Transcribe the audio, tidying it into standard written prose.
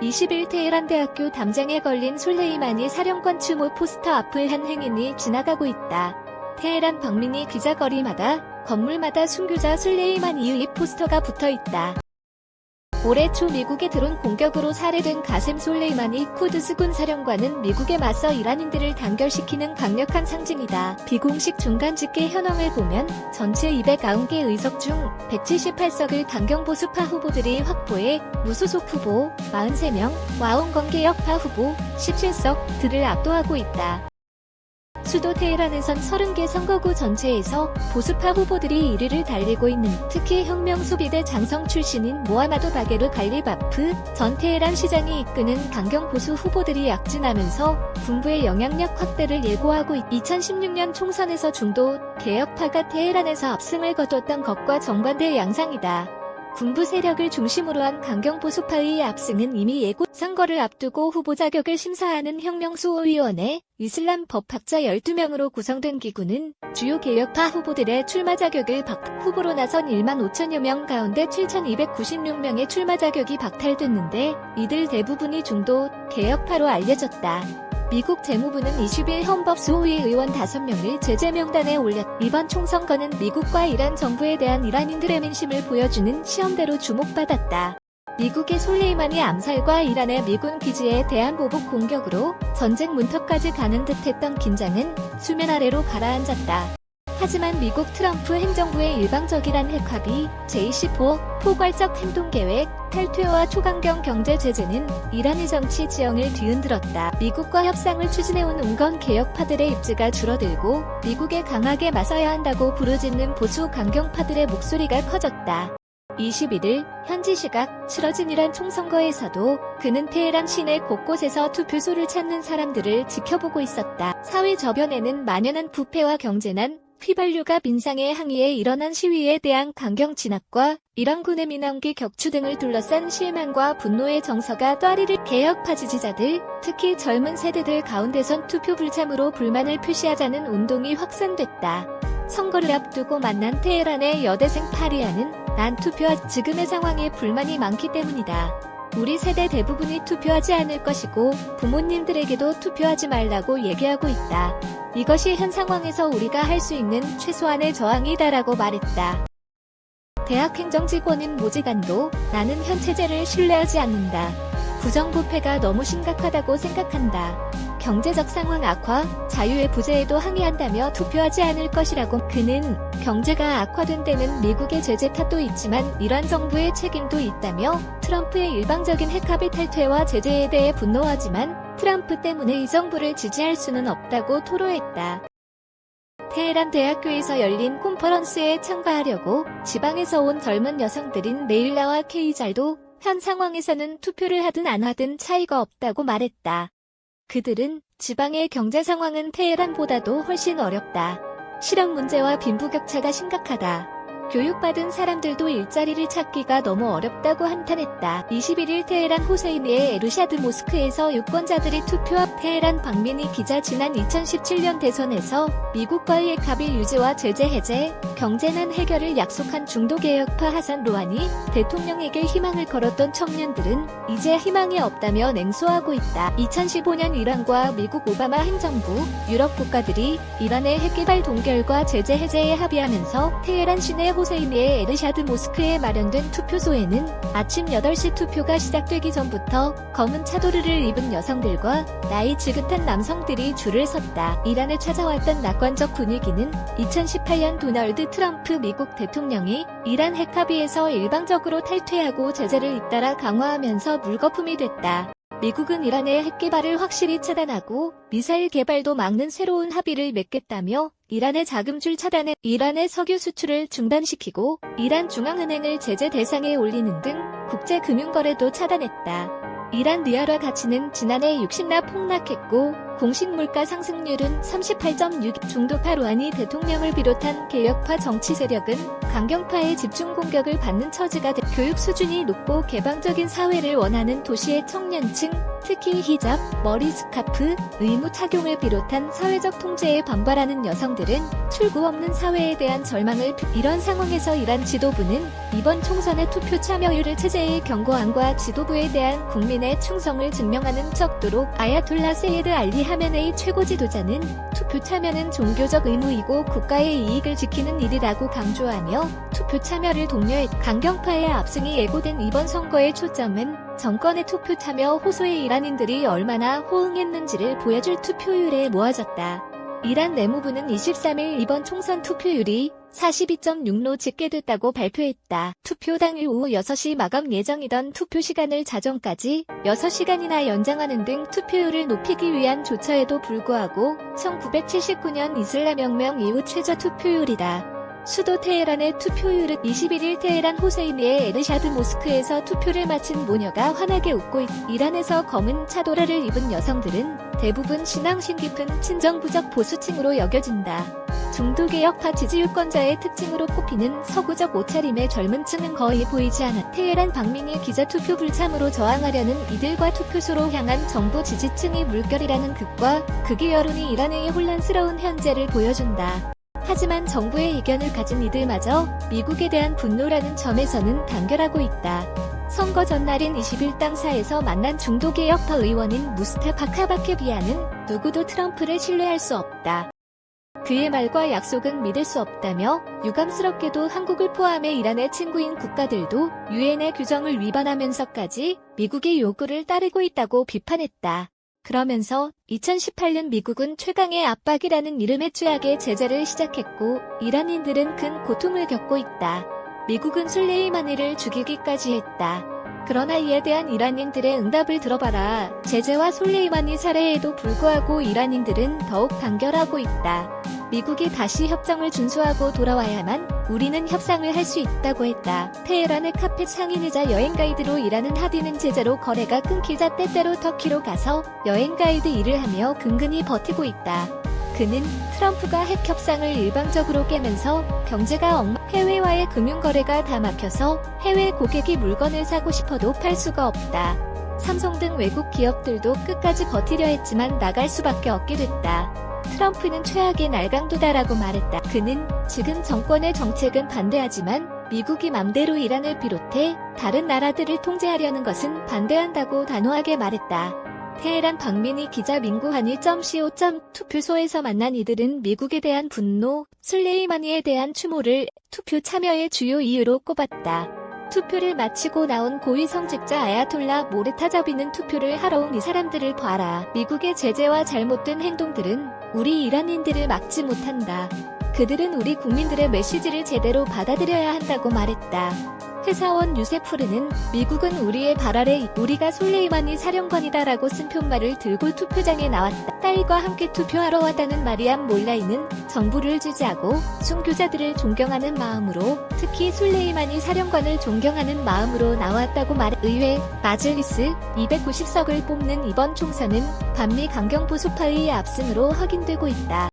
20일 테헤란 대학교 담장에 걸린 솔레이마니 사령관 추모 포스터 앞을 한 행인이 지나가고 있다. 테헤란 박민이 기자거리마다 건물마다 순교자 솔레이마니의 포스터가 붙어있다. 올해 초 미국의 드론 공격으로 살해된 가셈 솔레이마니 쿠드스 군 사령관은 미국에 맞서 이란인들을 단결시키는 강력한 상징이다. 비공식 중간 집계 현황을 보면 전체 290개 의석 중 178석을 강경보수파 후보들이 확보해 무소속 후보 43명, 와온건개혁파 후보 17석들을 압도하고 있다. 수도 테헤란에선 30개 선거구 전체에서 보수파 후보들이 1위를 달리고 있는 특히 혁명 수비대 장성 출신인 모하마도 바게르 갈리바프 전 테헤란 시장이 이끄는 강경 보수 후보들이 약진하면서 군부의 영향력 확대를 예고하고 2016년 총선에서 중도 개혁파가 테헤란에서 압승을 거뒀던 것과 정반대의 양상이다. 군부 세력을 중심으로 한 강경보수파의 압승은 이미 예고. 선거를 앞두고 후보 자격을 심사하는 혁명수호위원회 이슬람 법학자 12명으로 구성된 기구는 주요 개혁파 후보들의 출마 자격을 후보로 나선 1만 5천여 명 가운데 7,296명의 출마 자격이 박탈됐는데 이들 대부분이 중도 개혁파로 알려졌다. 미국 재무부는 20일 헌법수호위 의원 5명을 제재 명단에 올렸. 이번 총선거는 미국과 이란 정부에 대한 이란인들의 민심을 보여주는 시험대로 주목받았다. 미국의 솔레이마니 암살과 이란의 미군 기지에 대한 보복 공격으로 전쟁 문턱까지 가는 듯했던 긴장은 수면 아래로 가라앉았다. 하지만 미국 트럼프 행정부의 일방적이란 핵합의, J-14 포괄적 행동계획, 탈퇴와 초강경 경제 제재는 이란의 정치 지형을 뒤흔들었다. 미국과 협상을 추진해온 온건 개혁파들의 입지가 줄어들고 미국에 강하게 맞서야 한다고 부르짖는 보수 강경파들의 목소리가 커졌다. 21일 현지 시각 치러진 이란 총선거에서도 그는 테헤란 시내 곳곳에서 투표소를 찾는 사람들을 지켜보고 있었다. 사회 저변에는 만연한 부패와 경제난, 휘발유가 민상에 항의해 일어난 시위에 대한 강경 진압과 이란군의 민항기 격추 등을 둘러싼 실망과 분노의 정서가 또아리를. 개혁파 지지자들, 특히 젊은 세대들 가운데선 투표 불참으로 불만을 표시하자는 운동이 확산됐다. 선거를 앞두고 만난 테헤란의 여대생 파리아는 난 투표하 지금의 상황에 불만이 많기 때문이다. 우리 세대 대부분이 투표하지 않을 것이고 부모님들에게도 투표하지 말라고 얘기하고 있다. 이것이 현 상황에서 우리가 할 수 있는 최소한의 저항이다라고 말했다. 대학 행정직원인 모지간도 나는 현 체제를 신뢰하지 않는다. 부정부패가 너무 심각하다고 생각한다. 경제적 상황 악화, 자유의 부재에도 항의한다며 투표하지 않을 것이라고. 그는 경제가 악화된 데는 미국의 제재 탓도 있지만 이란 정부의 책임도 있다며 트럼프의 일방적인 핵합의 탈퇴와 제재에 대해 분노하지만 트럼프 때문에 이 정부를 지지할 수는 없다고 토로했다. 테헤란 대학교에서 열린 콘퍼런스에 참가하려고 지방에서 온 젊은 여성들인 레일라와 케이잘도 현 상황에서는 투표를 하든 안 하든 차이가 없다고 말했다. 그들은 지방의 경제 상황은 테헤란보다도 훨씬 어렵다. 실업 문제와 빈부격차가 심각하다. 교육받은 사람들도 일자리를 찾기가 너무 어렵다고 한탄했다. 21일 테헤란 호세이니의 에르샤드 모스크에서 유권자들이 투표한 테헤란 박민희 기자 지난 2017년 대선에서 미국과의 핵합의 유지와 제재 해제, 경제난 해결을 약속한 중도개혁파 하산 로하니 대통령에게 희망을 걸었던 청년들은 이제 희망이 없다며 냉소하고 있다. 2015년 이란과 미국 오바마 행정부, 유럽 국가들이 이란의 핵개발 동결과 제재 해제에 합의하면서 테헤란 시내 호세이니의 에르샤드 모스크에 마련된 투표소에는 아침 8시 투표가 시작되기 전부터 검은 차도르를 입은 여성들과 나이 지긋한 남성들이 줄을 섰다. 이란에 찾아왔던 낙관적 분위기는 2018년 도널드 트럼프 미국 대통령이 이란 핵합의에서 일방적으로 탈퇴하고 제재를 잇따라 강화하면서 물거품이 됐다. 미국은 이란의 핵개발을 확실히 차단하고 미사일 개발도 막는 새로운 합의를 맺겠다며 이란의 자금줄 차단에 이란의 석유 수출을 중단시키고 이란 중앙은행을 제재 대상에 올리는 등 국제금융거래도 차단했다. 이란 리알화 가치는 지난해 60나 폭락했고 공식 물가 상승률은 38.6. 중도파 루하니 대통령을 비롯한 개혁파 정치 세력은 강경파의 집중 공격을 받는 처지가 돼. 교육 수준이 높고 개방적인 사회를 원하는 도시의 청년층, 특히 히잡, 머리 스카프, 의무 착용을 비롯한 사회적 통제에 반발하는 여성들은 출구 없는 사회에 대한 절망을 이런 상황에서 이란 지도부는 이번 총선의 투표 참여율을 체제의 경고함과 지도부에 대한 국민의 충성을 증명하는 척도로 아야톨라 세이드 알리 하메네이 최고 지도자는 투표 참여는 종교적 의무이고 국가의 이익을 지키는 일이라고 강조하며 투표 참여를 독려했. 강경파의 압승이 예고된 이번 선거의 초점은 정권의 투표 참여 호소에 이란인들이 얼마나 호응했는지를 보여줄 투표율에 모아졌다. 이란 내무부는 23일 이번 총선 투표율이 42.6로 집계됐다고 발표했다. 투표 당일 오후 6시 마감 예정이던 투표 시간을 자정까지 6시간이나 연장하는 등 투표율을 높이기 위한 조처에도 불구하고 1979년 이슬람 혁명 이후 최저 투표율이다. 수도 테헤란의 투표율은 21일 테헤란 호세이니의 에르샤드 모스크에서 투표를 마친 모녀가 환하게 웃고 이란에서 검은 차도라를 입은 여성들은 대부분 신앙심 깊은 친정부적 보수층으로 여겨진다. 중도개혁파 지지유권자의 특징으로 꼽히는 서구적 옷차림의 젊은 층은 거의 보이지 않아 테헤란 박민희 기자 투표 불참으로 저항하려는 이들과 투표소로 향한 정부 지지층의 물결이라는 극과 극의 여론이 이란의 혼란스러운 현재를 보여준다. 하지만 정부의 이견을 가진 이들마저 미국에 대한 분노라는 점에서는 단결하고 있다. 선거 전날인 20일 땅사에서 만난 중도개혁파 의원인 무스타파 카바케비아는 누구도 트럼프를 신뢰할 수 없다. 그의 말과 약속은 믿을 수 없다며 유감스럽게도 한국을 포함해 이란의 친구인 국가들도 유엔의 규정을 위반하면서까지 미국의 요구를 따르고 있다고 비판했다. 그러면서 2018년 미국은 최강의 압박이라는 이름의 최악의 제재를 시작했고 이란인들은 큰 고통을 겪고 있다. 미국은 술레이마니를 죽이기까지 했다. 그러나 이에 대한 이란인들의 응답을 들어봐라. 제재와 술레이마니 살해에도 불구하고 이란인들은 더욱 단결하고 있다. 미국이 다시 협정을 준수하고 돌아와야만 우리는 협상을 할 수 있다고 했다. 테헤란의 카펫 상인이자 여행 가이드로 일하는 하디는 제재로 거래가 끊기자 때때로 터키로 가서 여행 가이드 일을 하며 근근히 버티고 있다. 그는 트럼프가 핵 협상을 일방적으로 깨면서 경제가 해외와의 금융거래가 다 막혀서 해외 고객이 물건을 사고 싶어도 팔 수가 없다. 삼성 등 외국 기업들도 끝까지 버티려 했지만 나갈 수밖에 없게 됐다. 트럼프는 최악의 날강도다라고 말했다. 그는 지금 정권의 정책은 반대하지만 미국이 맘대로 이란을 비롯해 다른 나라들을 통제하려는 것은 반대한다고 단호하게 말했다. 테헤란 박민희 기자 민구한일.co. 투표소에서 만난 이들은 미국에 대한 분노, 술레이마니에 대한 추모를 투표 참여의 주요 이유로 꼽았다. 투표를 마치고 나온 고위 성직자 아야톨라 모르타자비는 투표를 하러 온 이 사람들을 봐라. 미국의 제재와 잘못된 행동들은 우리 이란인들을 막지 못한다. 그들은 우리 국민들의 메시지를 제대로 받아들여야 한다고 말했다. 회사원 유세프르는 미국은 우리의 발 아래 우리가 솔레이마니 사령관이다라고 쓴 표말을 들고 투표장에 나왔다. 딸과 함께 투표하러 왔다는 마리암 몰라이는 정부를 지지하고 순교자들을 존경하는 마음으로 특히 솔레이마니 사령관을 존경하는 마음으로 나왔다고 말해. 의회 마즐리스 290석을 뽑는 이번 총선은 반미 강경 보수파의 압승으로 확인되고 있다.